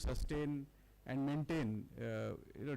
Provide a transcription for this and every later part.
sustain and maintain.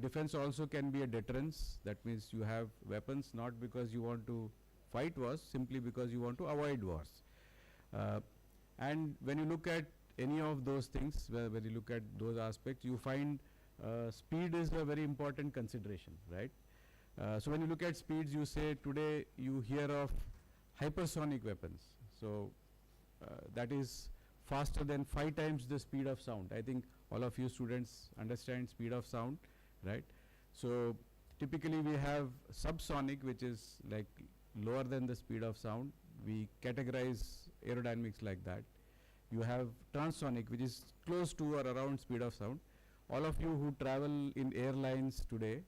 Defense also can be a deterrence. That means you have weapons not because you want to fight wars, simply because you want to avoid wars. And when you look at any of those things, when you look at those aspects, you find speed is a very important consideration, right? So when you look at speeds, you say today you hear of hypersonic weapons. So that is faster than 5 times the speed of sound. I think all of you students understand speed of sound, right? So typically we have subsonic, which is like lower than the speed of sound. We categorize aerodynamics like that. You have transonic, which is close to or around speed of sound. All of you who travel in airlines today,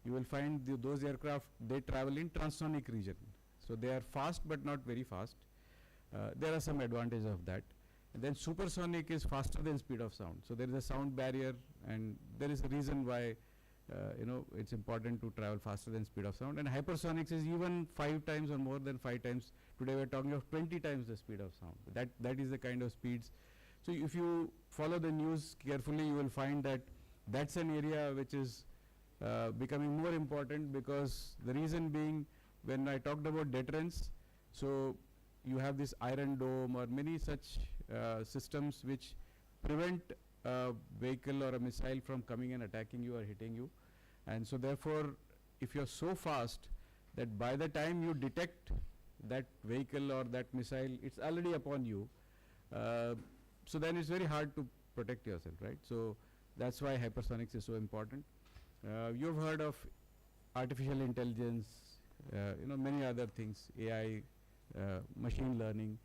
you will find those aircraft, they travel in transonic region. So they are fast but not very fast. There are some advantages of that. And then supersonic is faster than speed of sound. So there is a sound barrier, and there is a reason why it's important to travel faster than speed of sound. And hypersonics is even 5 times or more than 5 times. Today we are talking of 20 times the speed of sound. That is the kind of speeds. So if you follow the news carefully, you will find that that's an area which is becoming more important, because the reason being, when I talked about deterrence, so you have this Iron Dome or many such systems which prevent a vehicle or a missile from coming and attacking you or hitting you. And so therefore, if you're so fast that by the time you detect that vehicle or that missile, it's already upon you. So then it's very hard to protect yourself, right? So that's why hypersonics is so important. You've heard of artificial intelligence, many other things, AI, machine learning.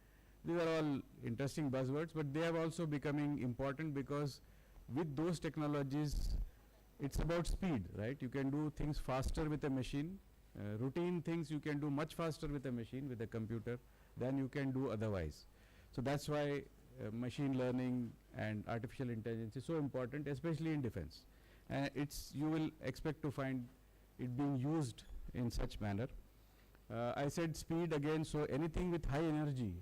These are all interesting buzzwords, but they are also becoming important, because with those technologies, it's about speed, right? You can do things faster with a machine. Routine things you can do much faster with a machine, with a computer, than you can do otherwise. So that's why machine learning and artificial intelligence is so important, especially in defense. You will expect to find it being used in such manner. I said speed again, so anything with high energy,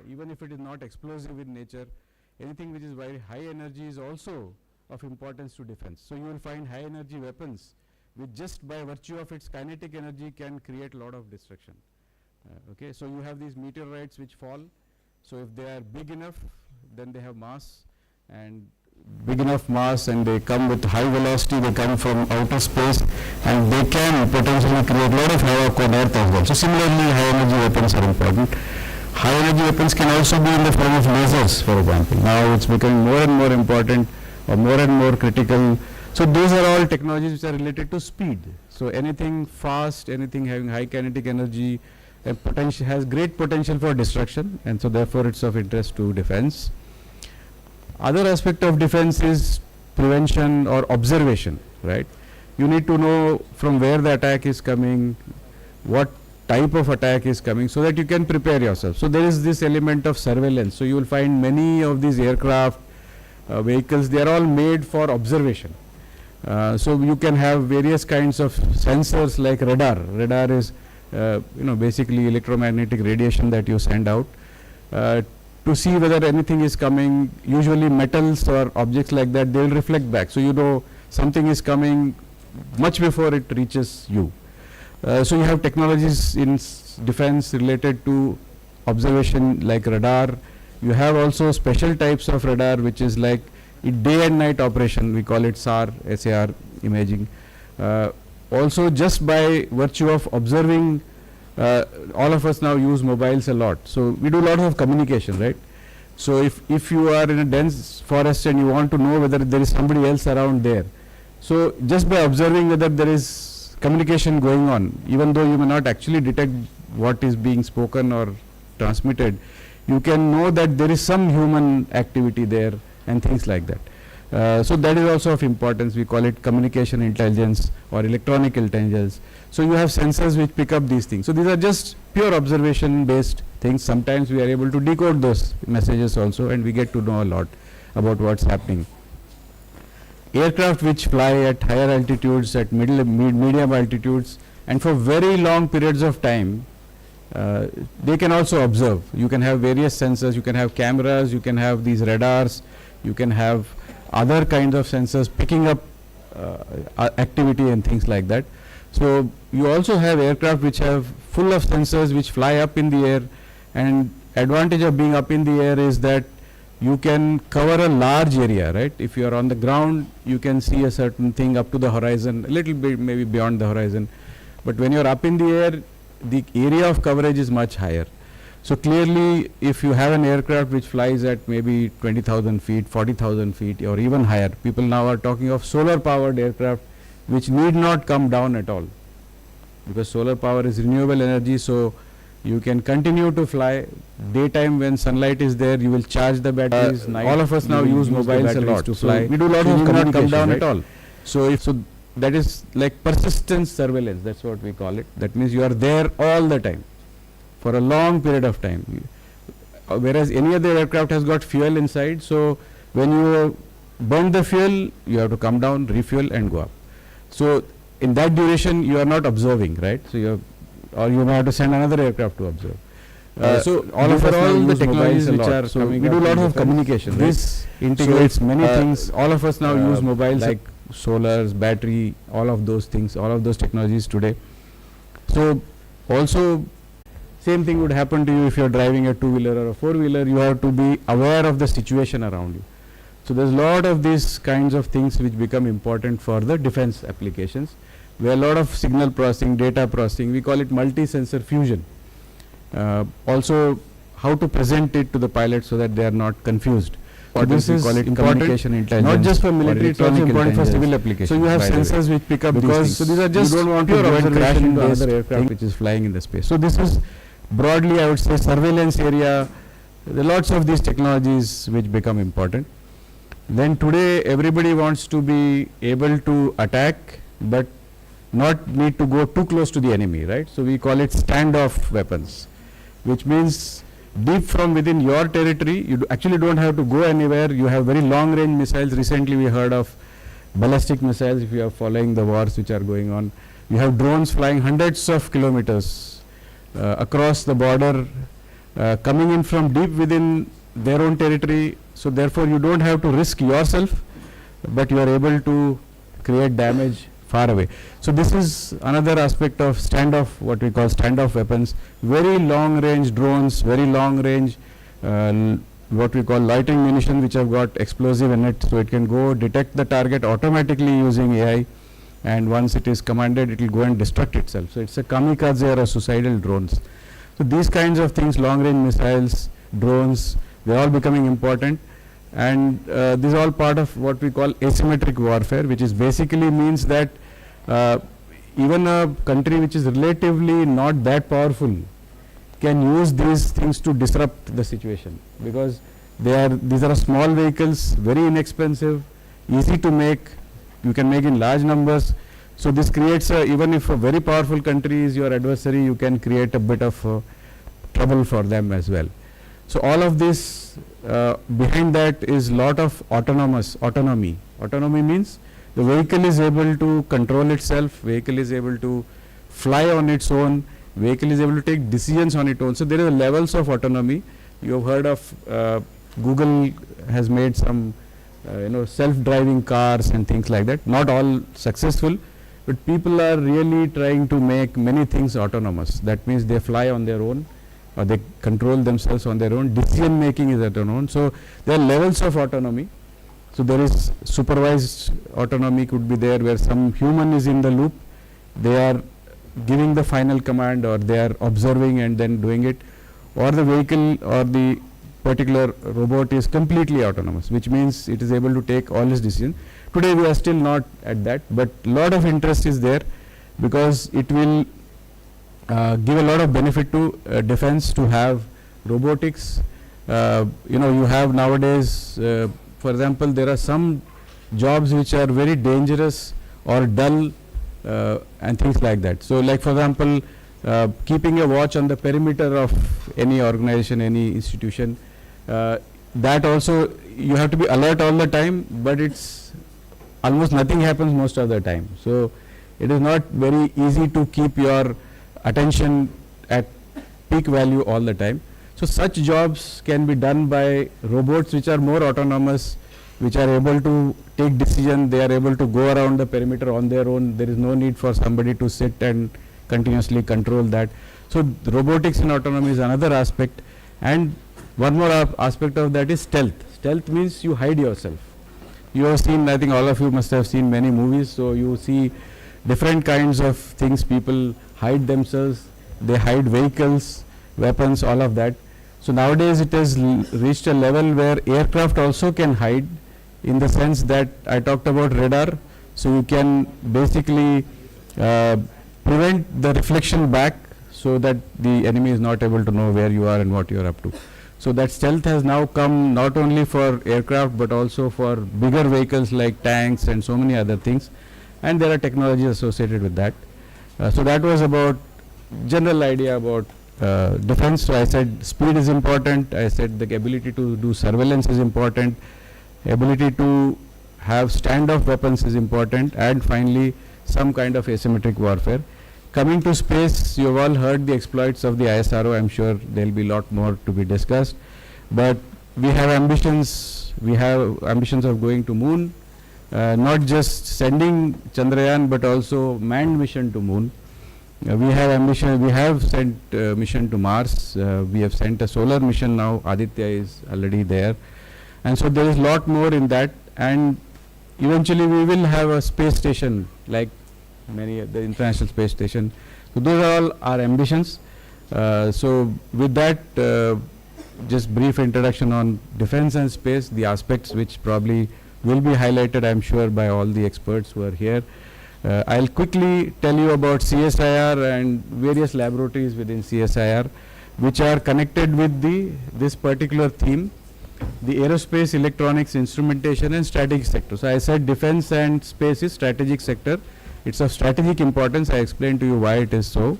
even if it is not explosive in nature, anything which is very high energy is also of importance to defense. So you will find high energy weapons which just by virtue of its kinetic energy can create a lot of destruction. Okay, so you have these meteorites which fall. So if they are big enough, then they have mass, and big enough mass, and they come with high velocity, they come from outer space, and they can potentially create a lot of havoc on Earth as well. So similarly, high energy weapons are important. High energy weapons can also be in the form of lasers, for example. Now it's becoming more and more important, or more and more critical. So those are all technologies which are related to speed. So anything fast, anything having high kinetic energy, has great potential for destruction, and so therefore it's of interest to defense. Other aspect of defense is prevention or observation, right? You need to know from where the attack is coming, what type of attack is coming, so that you can prepare yourself. So there is this element of surveillance. So you will find many of these aircraft, vehicles, they are all made for observation. So you can have various kinds of sensors like radar. Radar is basically electromagnetic radiation that you send out to see whether anything is coming. Usually metals or objects like that, they will reflect back. So you know something is coming much before it reaches you. So you have technologies in defense related to observation like radar. You have also special types of radar which is like day and night operation. We call it SAR imaging. Also just by virtue of observing, all of us now use mobiles a lot. So we do a lot of communication, right? So if you are in a dense forest and you want to know whether there is somebody else around there, so just by observing whether there is communication going on, even though you may not actually detect what is being spoken or transmitted, you can know that there is some human activity there and things like that. So that is also of importance. We call it communication intelligence or electronic intelligence. So you have sensors which pick up these things. So these are just pure observation based things. Sometimes we are able to decode those messages also, and we get to know a lot about what's happening. Aircraft which fly at higher altitudes, at medium altitudes, and for very long periods of time, they can also observe. You can have various sensors, you can have cameras, you can have these radars, you can have other kinds of sensors picking up activity and things like that. So you also have aircraft which have full of sensors which fly up in the air, and advantage of being up in the air is that you can cover a large area, right? If you are on the ground, you can see a certain thing up to the horizon, a little bit maybe beyond the horizon. But when you are up in the air, the area of coverage is much higher. So clearly, if you have an aircraft which flies at maybe 20,000 feet, 40,000 feet, or even higher, people now are talking of solar-powered aircraft which need not come down at all, because solar power is renewable energy. So you can continue to fly. Daytime when sunlight is there, you will charge the batteries. All of us now use mobiles a lot to fly. We do a lot of communication, not come down at all. So that is like persistent surveillance. That's what we call it. That means you are there all the time for a long period of time. Whereas any other aircraft has got fuel inside. So when you burn the fuel, you have to come down, refuel, and go up. So in that duration, you are not observing, right? So you may have to send another aircraft to observe. So all of us all the technologies which are coming, we do a lot of communication. This integrates many things. All of us now use mobiles like solars, battery, all of those things, all of those technologies today. So also same thing would happen to you if you are driving a two-wheeler or a four-wheeler. You have to be aware of the situation around you. So there's a lot of these kinds of things which become important for the defense applications, where a lot of signal processing, data processing, we call it multi-sensor fusion. Also, how to present it to the pilot so that they are not confused. So this is communication intelligence, not just for military, it's also important for civil applications. So you have sensors which pick up these things. So these are just, you don't want to crash into another aircraft which is flying in the space. So this is broadly, I would say, surveillance area. There are lots of these technologies which become important. Then today everybody wants to be able to attack but not need to go too close to the enemy, right? So we call it standoff weapons, which means deep from within your territory. You actually don't have to go anywhere. You have very long range missiles. Recently we heard of ballistic missiles. If you are following the wars which are going on, you have drones flying hundreds of kilometers across the border, coming in from deep within their own territory. So therefore you don't have to risk yourself, but you are able to create damage far away. So this is another aspect of standoff, what we call standoff weapons. Very long range drones, very long range what we call loitering munition, which have got explosive in it. So it can go detect the target automatically using AI, and once it is commanded, it will go and destruct itself. So it's a kamikaze or suicidal drones. So these kinds of things, long range missiles, drones, they're all becoming important. And this is all part of what we call asymmetric warfare, which is basically means that even a country which is relatively not that powerful can use these things to disrupt the situation, because these are small vehicles, very inexpensive, easy to make, you can make in large numbers. So this creates even if a very powerful country is your adversary, you can create a bit of trouble for them as well. So all of this behind that is lot of autonomy. Autonomy means the vehicle is able to control itself, vehicle is able to fly on its own, vehicle is able to take decisions on its own. So there are levels of autonomy. You have heard of Google has made some self-driving cars and things like that. Not all successful, but people are really trying to make many things autonomous. That means they fly on their own, or they control themselves on their own. Decision making is at their own. So there are levels of autonomy. So there is supervised autonomy could be there, where some human is in the loop. They are giving the final command, or they are observing and then doing it, or the vehicle or the particular robot is completely autonomous, which means it is able to take all its decisions. Today we are still not at that, but a lot of interest is there, because it will give a lot of benefit to defense to have robotics. You have nowadays, for example, there are some jobs which are very dangerous or dull and things like that. So like for example, keeping a watch on the perimeter of any organization, any institution, that also you have to be alert all the time, but it's almost nothing happens most of the time. So it is not very easy to keep your attention at peak value all the time. So such jobs can be done by robots which are more autonomous, which are able to take decision. They are able to go around the perimeter on their own. There is no need for somebody to sit and continuously control that. So robotics and autonomy is another aspect. And one more aspect of that is stealth. Stealth means you hide yourself. You have seen, I think all of you must have seen many movies, so you see different kinds of things. People hide themselves, they hide vehicles, weapons, all of that. So nowadays it has reached a level where aircraft also can hide, in the sense that I talked about radar. So you can basically prevent the reflection back, so that the enemy is not able to know where you are and what you are up to. So that stealth has now come not only for aircraft but also for bigger vehicles like tanks and so many other things, and there are technologies associated with that. So that was about general idea about defense. So I said speed is important, I said the ability to do surveillance is important, ability to have standoff weapons is important, and finally some kind of asymmetric warfare. Coming to space, you have all heard the exploits of the ISRO. I'm sure there will be a lot more to be discussed. But we have ambitions of going to moon, not just sending Chandrayaan but also manned mission to moon. We have ambition, we have sent mission to Mars, we have sent a solar mission now, Aditya is already there. And so there is a lot more in that, and eventually we will have a space station like many the International Space Station. So those are all our ambitions. So with that, just brief introduction on defense and space, the aspects which probably will be highlighted, I'm sure, by all the experts who are here. I'll quickly tell you about CSIR and various laboratories within CSIR which are connected with this particular theme, the aerospace, electronics, instrumentation and strategic sector. So I said defense and space is strategic sector. It's of strategic importance. I explained to you why it is so.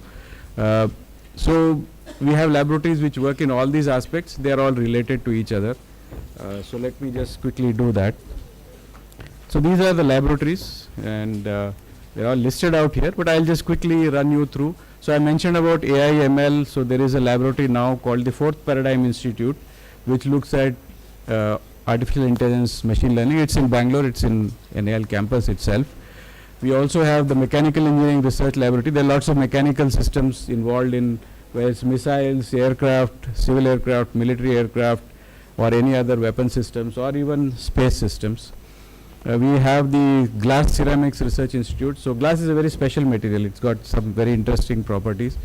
So we have laboratories which work in all these aspects. They are all related to each other. So let me just quickly do that. So these are the laboratories, and they're all listed out here, but I'll just quickly run you through. So I mentioned about AI, ML. So there is a laboratory now called the Fourth Paradigm Institute, which looks at artificial intelligence, machine learning. It's in Bangalore. It's in NAL campus itself. We also have the Mechanical Engineering Research Laboratory. There are lots of mechanical systems involved in, whether it's missiles, aircraft, civil aircraft, military aircraft, or any other weapon systems, or even space systems. We have the Glass Ceramics Research Institute. So glass is a very special material. It's got some very interesting properties.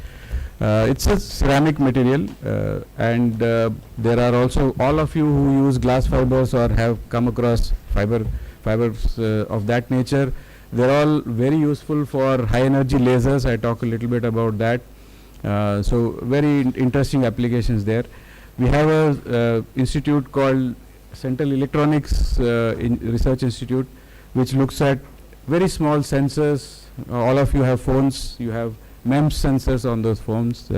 It's a ceramic material, and there are also, all of you who use glass fibers or have come across fibers of that nature, they're all very useful for high energy lasers. I talk a little bit about that. So very interesting applications there. We have a institute called Central Electronics Research Institute, which looks at very small sensors. All of you have phones, you have MEMS sensors on those phones,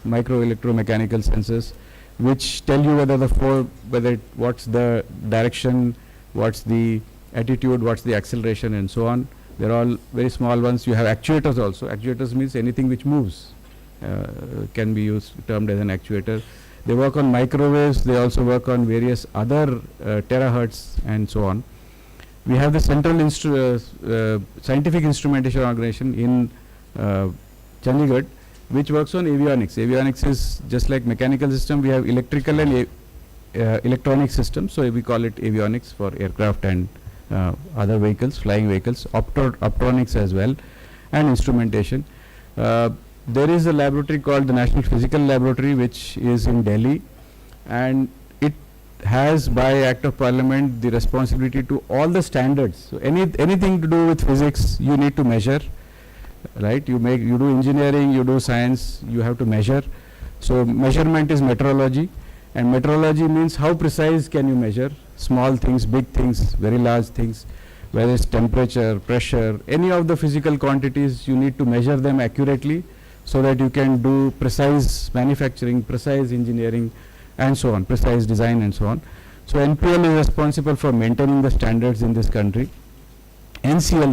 micro electromechanical sensors, which tell you whether what's the direction, what's the attitude, what's the acceleration, and so on. They're all very small ones. You have actuators also. Actuators means anything which moves can be termed as an actuator. They work on microwaves. They also work on various other terahertz and so on. We have the Central Scientific Instrumentation Organization in Chandigarh, which works on avionics. Avionics is just like mechanical system. We have electrical and electronic systems. So we call it avionics for aircraft and other vehicles, flying vehicles, optronics as well, and instrumentation. There is a laboratory called the National Physical Laboratory, which is in Delhi, and it has by Act of Parliament the responsibility to all the standards. So anything to do with physics, you need to measure, right? You do engineering, you do science, you have to measure. So measurement is metrology, and metrology means how precise can you measure small things, big things, very large things, whether it's temperature, pressure, any of the physical quantities, you need to measure them accurately so that you can do precise manufacturing, precise engineering, and so on, precise design and so on. So NPL is responsible for maintaining the standards in this country. NCL